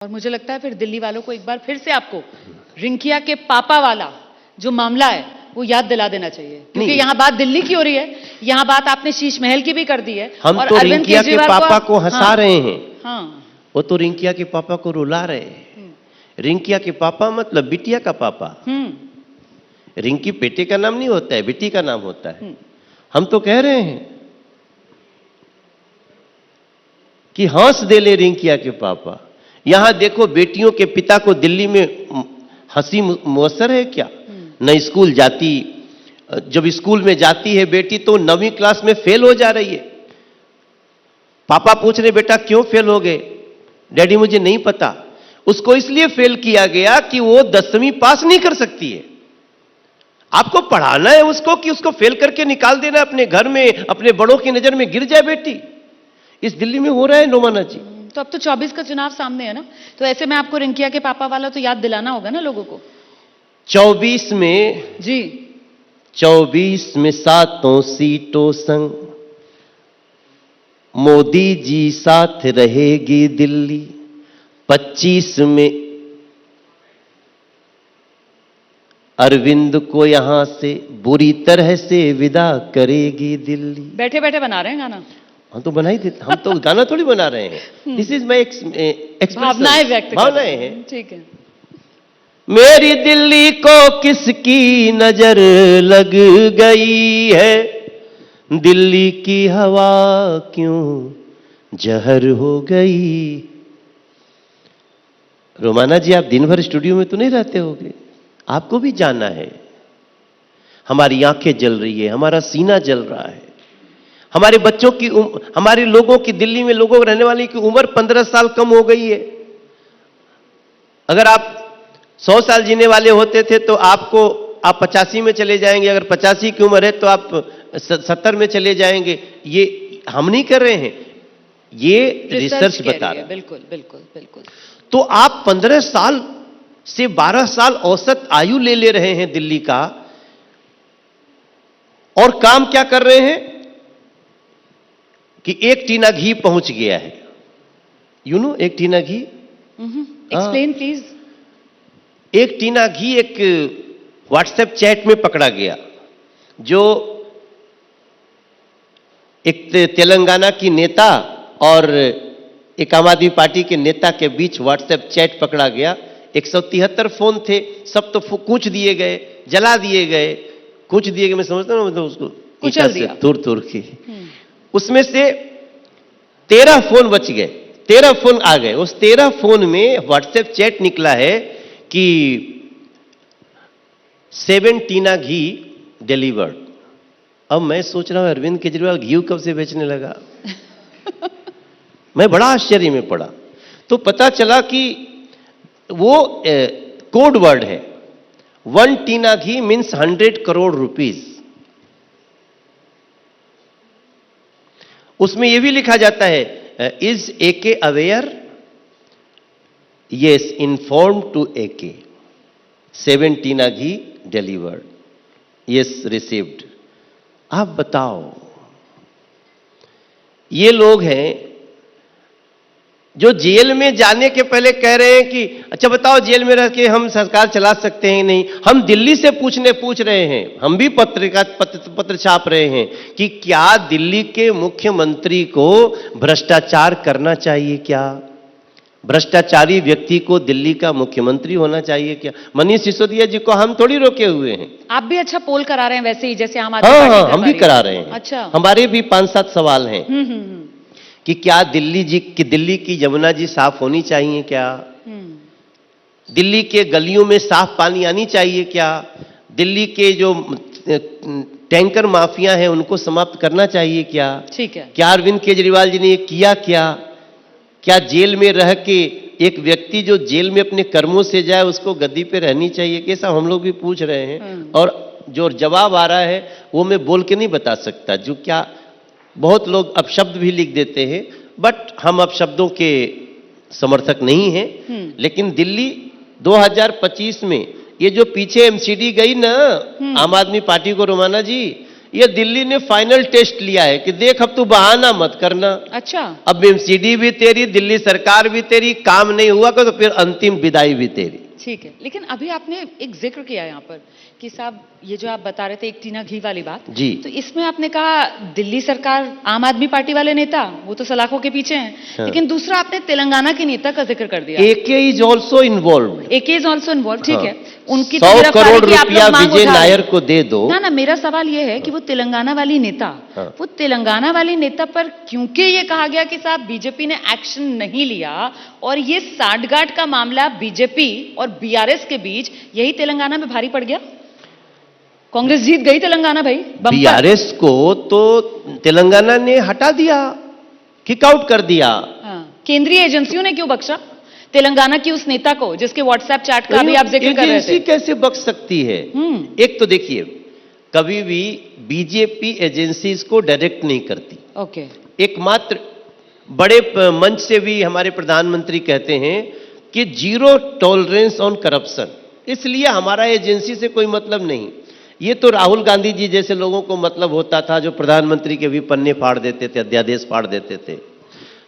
और मुझे लगता है फिर दिल्ली वालों को एक बार फिर से आपको रिंकिया के पापा वाला जो मामला है वो याद दिला देना चाहिए, क्योंकि यहाँ बात दिल्ली की हो रही है, यहाँ बात आपने शीश महल की भी कर दी है। हम और तो अरविंद रिंकिया के केजरीवाल पापा को हंसा हाँ, रहे हैं। हाँ, वो तो रिंकिया के पापा को रुला रहे हैं। रिंकिया के पापा मतलब बिटिया का पापा। रिंकी बेटे का नाम नहीं होता है, बेटी का नाम होता है। हम तो कह रहे हैं कि हंस दे ले रिंकिया के पापा। यहां देखो, बेटियों के पिता को दिल्ली में हंसी मुयस्सर है क्या? न स्कूल जाती, जब स्कूल में जाती है बेटी तो 9वीं क्लास में फेल हो जा रही है। पापा पूछ रहे, बेटा क्यों फेल हो गए? डैडी मुझे नहीं पता। उसको इसलिए फेल किया गया कि वो 10वीं पास नहीं कर सकती है। आपको पढ़ाना है उसको कि उसको फेल करके निकाल देना अपने घर में, अपने बड़ों की नजर में गिर जाए बेटी। इस दिल्ली में हो रहा है रोमाना जी। तो अब तो 24 का चुनाव सामने है ना, तो ऐसे में आपको रिंकिया के पापा वाला तो याद दिलाना होगा ना लोगों को। 24 में जी, 24 में 7 सीटों संग मोदी जी साथ रहेगी दिल्ली। 25 में अरविंद को यहां से बुरी तरह से विदा करेगी दिल्ली। बैठे बैठे बना रहे हैं गाना। हम तो बना ही देते, हम तो गाना थोड़ी बना रहे हैं। दिस इज माई एक्सप्रेशन, भावनाएं व्यक्त भावनाएं हैं। ठीक है। मेरी दिल्ली को किसकी नजर लग गई है? दिल्ली की हवा क्यों जहर हो गई? रोमाना जी, आप दिन भर स्टूडियो में तो नहीं रहते होगे, आपको भी जानना है। हमारी आंखें जल रही है, हमारा सीना जल रहा है। हमारे बच्चों की हमारे लोगों की, दिल्ली में लोगों रहने वाले की उम्र 15 साल कम हो गई है। अगर आप 100 साल जीने वाले होते थे तो आप 85 में चले जाएंगे। अगर 85 की उम्र है तो आप 70 में चले जाएंगे। ये हम नहीं कर रहे हैं, ये रिसर्च बता रहा है। बिल्कुल बिल्कुल बिल्कुल। तो आप 15 साल से 12 साल औसत आयु ले रहे हैं दिल्ली का, और काम क्या कर रहे हैं कि एक टीना घी पहुंच गया है। यू नो, एक टीना घी, एक्सप्लेन प्लीज। एक टीना घी एक व्हाट्सएप चैट में पकड़ा गया, जो एक तेलंगाना की नेता और एक आम आदमी पार्टी के नेता के बीच व्हाट्सएप चैट पकड़ा गया। 173 फोन थे, सब तो कूच दिए गए, जला दिए गए। कूच दिए गए मैं समझता हूं, मतलब उसको कुचल दिया, तुर के। उसमें से 13 फोन बच गए, 13 फोन आ गए। उस 13 फोन में व्हाट्सएप चैट निकला है कि 7 टीना घी डिलीवर्ड। अब मैं सोच रहा हूं, अरविंद केजरीवाल घी कब से बेचने लगा? मैं बड़ा आश्चर्य में पड़ा। तो पता चला कि वो कोड वर्ड है। 1 टीना घी मीन्स 100 करोड़ रुपीस। उसमें यह भी लिखा जाता है, is AK aware? Yes, inform to AK. 7 टीना घी डिलीवर्ड, यस रिसीव्ड। आप बताओ, ये लोग हैं जो जेल में जाने के पहले कह रहे हैं कि अच्छा बताओ, जेल में रह के हम सरकार चला सकते हैं? नहीं, हम दिल्ली से पूछ रहे हैं। हम भी पत्र छाप रहे हैं कि क्या दिल्ली के मुख्यमंत्री को भ्रष्टाचार करना चाहिए क्या? भ्रष्टाचारी व्यक्ति को दिल्ली का मुख्यमंत्री होना चाहिए क्या? मनीष सिसोदिया जी को हम थोड़ी रोके हुए हैं। आप भी अच्छा पोल करा रहे हैं वैसे ही, जैसे आम आदमी हाँ, पार्टी हम भी करा रहे हैं। अच्छा, हमारे भी 5-7 सवाल हैं कि क्या दिल्ली की यमुना जी साफ होनी चाहिए क्या? दिल्ली के गलियों में साफ पानी आनी चाहिए क्या? दिल्ली के जो टैंकर माफिया हैं उनको समाप्त करना चाहिए क्या? ठीक है। क्या अरविंद केजरीवाल जी ने ये किया क्या? क्या जेल में रह के एक व्यक्ति जो जेल में अपने कर्मों से जाए उसको गद्दी पे रहनी चाहिए? कैसा हम लोग भी पूछ रहे हैं, और जो जवाब आ रहा है वो मैं बोल के नहीं बता सकता। जो क्या, बहुत लोग अपशब्द भी लिख देते हैं, बट हम अपशब्दों के समर्थक नहीं हैं। लेकिन दिल्ली 2025 में ये जो पीछे एमसीडी गई ना आम आदमी पार्टी को, रोमाना जी, ये दिल्ली ने फाइनल टेस्ट लिया है कि देख अब तू बहाना मत करना, अच्छा, अब एमसीडी भी तेरी, दिल्ली सरकार भी तेरी, काम नहीं हुआ तो फिर अंतिम विदाई भी तेरी। ठीक है। लेकिन अभी आपने एक जिक्र किया यहाँ पर कि साहब ये जो आप बता रहे थे एक टीना घी वाली बात, जी, तो इसमें आपने कहा दिल्ली सरकार, आम आदमी पार्टी वाले नेता वो तो सलाखों के पीछे हैं, हाँ। लेकिन दूसरा आपने तेलंगाना के नेता का जिक्र कर दिया, AK is also involve, AK is also involve. ठीक हाँ। है, उनकी 100 गिरफ्तारी करोड़ की आप रुपया लोग मांग विजय उठा रहे हैं। नायर को दे दो। ना मेरा सवाल ये है कि वो तेलंगाना वाली नेता, हाँ। वो तेलंगाना वाली नेता पर क्योंकि ये कहा गया कि साहब बीजेपी ने एक्शन नहीं लिया और ये सांठगांठ का मामला बीजेपी और बीआरएस के बीच, यही तेलंगाना में भारी पड़ गया। कांग्रेस जीत गई तेलंगाना भाई, बम्पर। बीआरएस को तो तेलंगाना ने हटा दिया, किक आउट कर दिया। हाँ। केंद्रीय एजेंसियों ने क्यों बख्शा तेलंगाना की उस नेता को जिसके व्हाट्सएप चैट का भी आप जिक्र कर रहे एजेंसी थे? कैसे बख्श सकती है? एक तो देखिए, कभी भी बीजेपी एजेंसीज को डायरेक्ट नहीं करती। ओके। एकमात्र बड़े मंच से भी हमारे प्रधानमंत्री कहते हैं कि जीरो टॉलरेंस ऑन करप्शन, इसलिए हमारा एजेंसी से कोई मतलब नहीं। ये तो राहुल गांधी जी जैसे लोगों को मतलब होता था जो प्रधानमंत्री के भी पन्ने फाड़ देते थे, अध्यादेश फाड़ देते थे।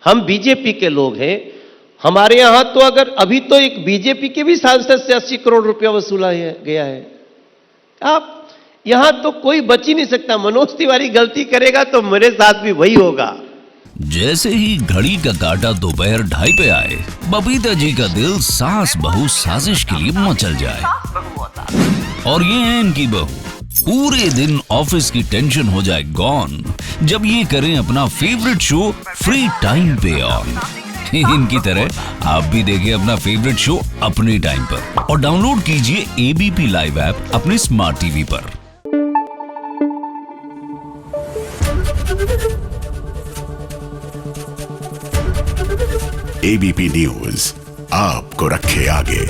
हम बीजेपी के लोग हैं, हमारे यहां तो अगर अभी तो एक बीजेपी के भी सांसद से 80 करोड़ रुपया वसूला गया है। आप यहां तो कोई बच ही नहीं सकता। मनोज तिवारी गलती करेगा तो मेरे साथ भी वही होगा। जैसे ही घड़ी का काटा दोपहर 2:30 पे आए, बबीता जी का दिल सास बहू साजिश के लिए मचल जाए। और ये है इनकी बहू, पूरे दिन ऑफिस की टेंशन हो जाए गॉन जब ये करें अपना फेवरेट शो फ्री टाइम पे ऑन। इनकी तरह आप भी देखिए अपना फेवरेट शो अपने टाइम पर और डाउनलोड कीजिए एबीपी लाइव ऐप अपने स्मार्ट टीवी पर। एबीपी न्यूज आपको रखे आगे।